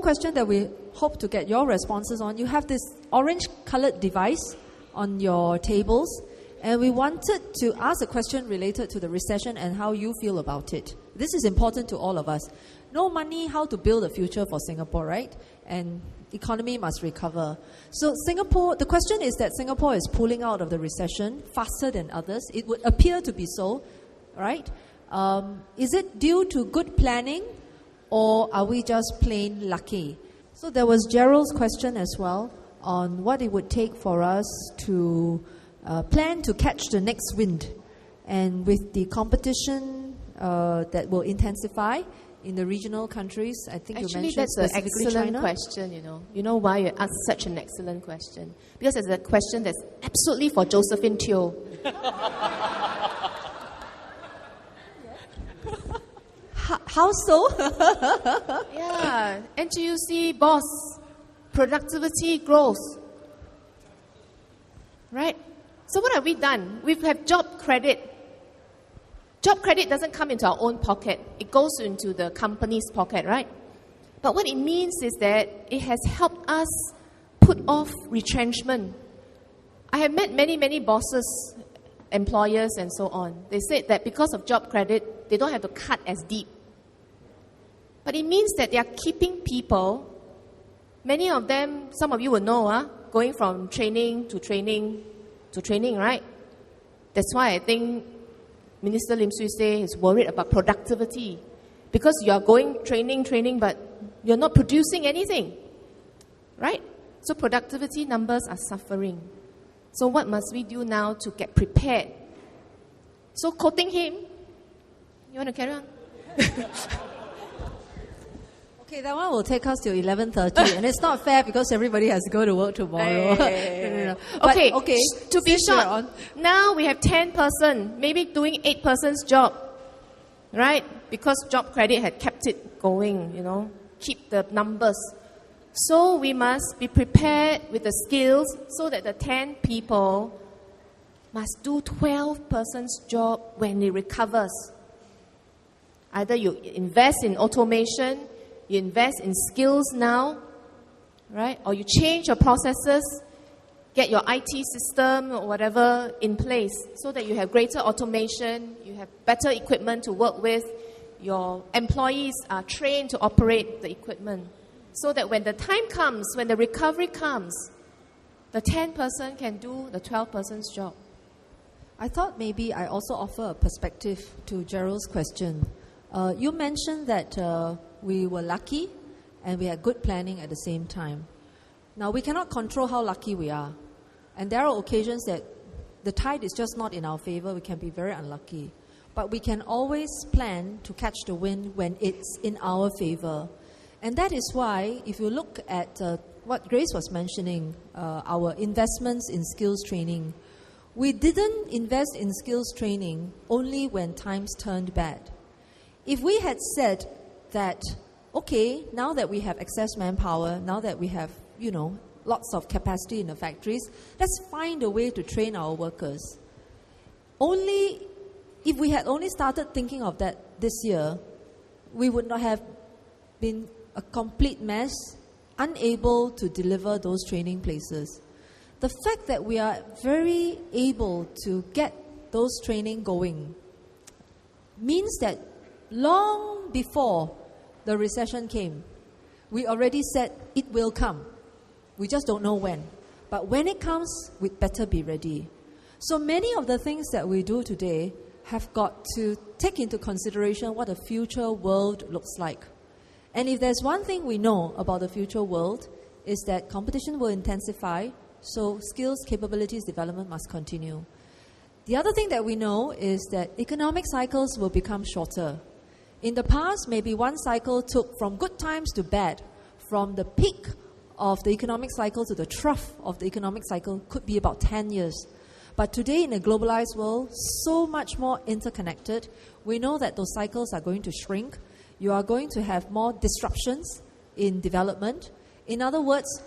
question that we hope to get your responses on. You have this orange-colored device on your tables, and we wanted to ask a question related to the recession and how you feel about it. This is important to all of us. No money, how to build a future for Singapore, right? And economy must recover. So Singapore, the question is that Singapore is pulling out of the recession faster than others. It would appear to be so, right? Is it due to good planning, or are we just plain lucky? So there was Gerald's question as well on what it would take for us to plan to catch the next wind. And with the competition that will intensify in the regional countries, I think actually, you mentioned that's an specifically excellent China. question, you know. You know why you asked such an excellent question? Because it's a question that's absolutely for Josephine Teo. How so? Yeah, NTUC boss, productivity growth. Right? So what have we done? We have job credit. Job credit doesn't come into our own pocket. It goes into the company's pocket, right? But what it means is that it has helped us put off retrenchment. I have met many bosses, employers, and so on. They said that because of job credit, they don't have to cut as deep. But it means that they are keeping people. Many of them, some of you will know, going from training to training to training, right? That's why I think Minister Lim Swee Say is worried about productivity. Because you are going training, but you're not producing anything. Right? So productivity numbers are suffering. So what must we do now to get prepared? So quoting him, you want to carry on? Okay, that one will take us to 11:30, and it's not fair because everybody has to go to work tomorrow. No. Okay, But, to be short, now we have 10 person, maybe doing 8 person's job, right? Because job credit had kept it going, you know, keep the numbers. So we must be prepared with the skills so that the 10 people must do 12 person's job when it recovers. Either you invest in automation, you invest in skills now, right? Or you change your processes, get your IT system or whatever in place so that you have greater automation, you have better equipment to work with, your employees are trained to operate the equipment. So that when the time comes, when the recovery comes, the 10-person can do the 12-person's job. I thought maybe I also offer a perspective to Gerald's question. You mentioned that we were lucky and we had good planning at the same time. Now, we cannot control how lucky we are. And there are occasions that the tide is just not in our favor. We can be very unlucky. But we can always plan to catch the wind when it's in our favor. And that is why, if you look at what Grace was mentioning, our investments in skills training, we didn't invest in skills training only when times turned bad. If we had said that, okay, now that we have excess manpower, now that we have, lots of capacity in the factories, let's find a way to train our workers. If we had only started thinking of that this year, we would not have been a complete mess, unable to deliver those training places. The fact that we are very able to get those training going means that long before the recession came, we already said it will come. We just don't know when. But when it comes, we'd better be ready. So many of the things that we do today have got to take into consideration what a future world looks like. And if there's one thing we know about the future world, is that competition will intensify, so skills, capabilities, development must continue. The other thing that we know is that economic cycles will become shorter. In the past, maybe one cycle took from good times to bad, from the peak of the economic cycle to the trough of the economic cycle could be about 10 years. But today in a globalized world, so much more interconnected, we know that those cycles are going to shrink. You are going to have more disruptions in development. In other words,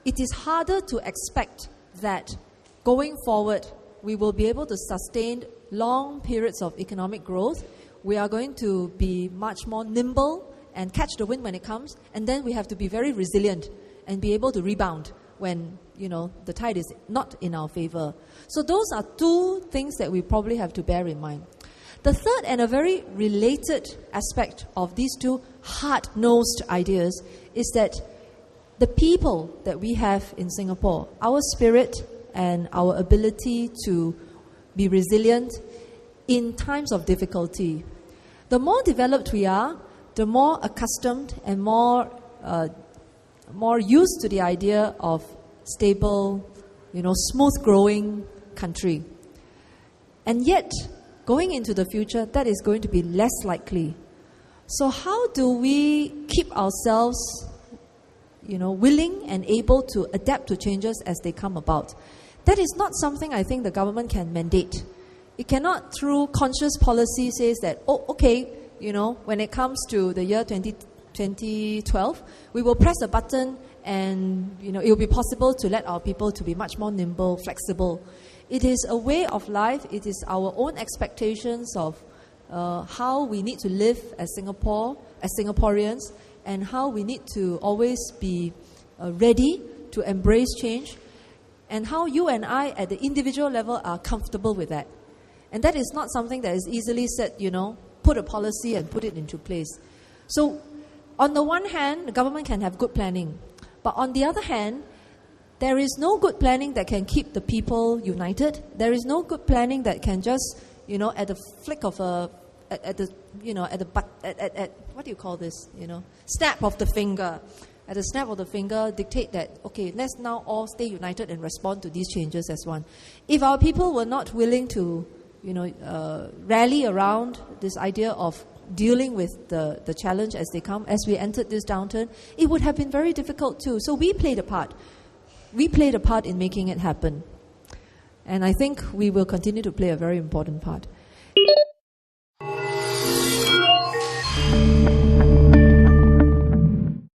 it is harder to expect that going forward, we will be able to sustain long periods of economic growth. We are going to be much more nimble and catch the wind when it comes, and then we have to be very resilient and be able to rebound when, the tide is not in our favor. So those are two things that we probably have to bear in mind. The third and a very related aspect of these two hard-nosed ideas is that the people that we have in Singapore, our spirit and our ability to be resilient in times of difficulty. The more developed we are, the more accustomed and more used to the idea of stable, smooth growing country. And yet, going into the future, that is going to be less likely. So how do we keep ourselves, willing and able to adapt to changes as they come about? That is not something I think the government can mandate. It cannot, through conscious policy, say that, when it comes to the year 2012, we will press a button and, it will be possible to let our people to be much more nimble, flexible. It is a way of life. It is our own expectations of how we need to live as Singaporeans, and how we need to always be ready to embrace change, and how you and I at the individual level are comfortable with that. And that is not something that is easily said, put a policy and put it into place. So on the one hand, the government can have good planning. But on the other hand, there is no good planning that can keep the people united. There is no good planning that can just, at the flick of snap of the finger. At the snap of the finger, dictate that, okay, let's now all stay united and respond to these changes as one. If our people were not willing to, rally around this idea of dealing with the challenge as they come, as we entered this downturn, it would have been very difficult too. So we played a part. We played a part in making it happen. And I think we will continue to play a very important part.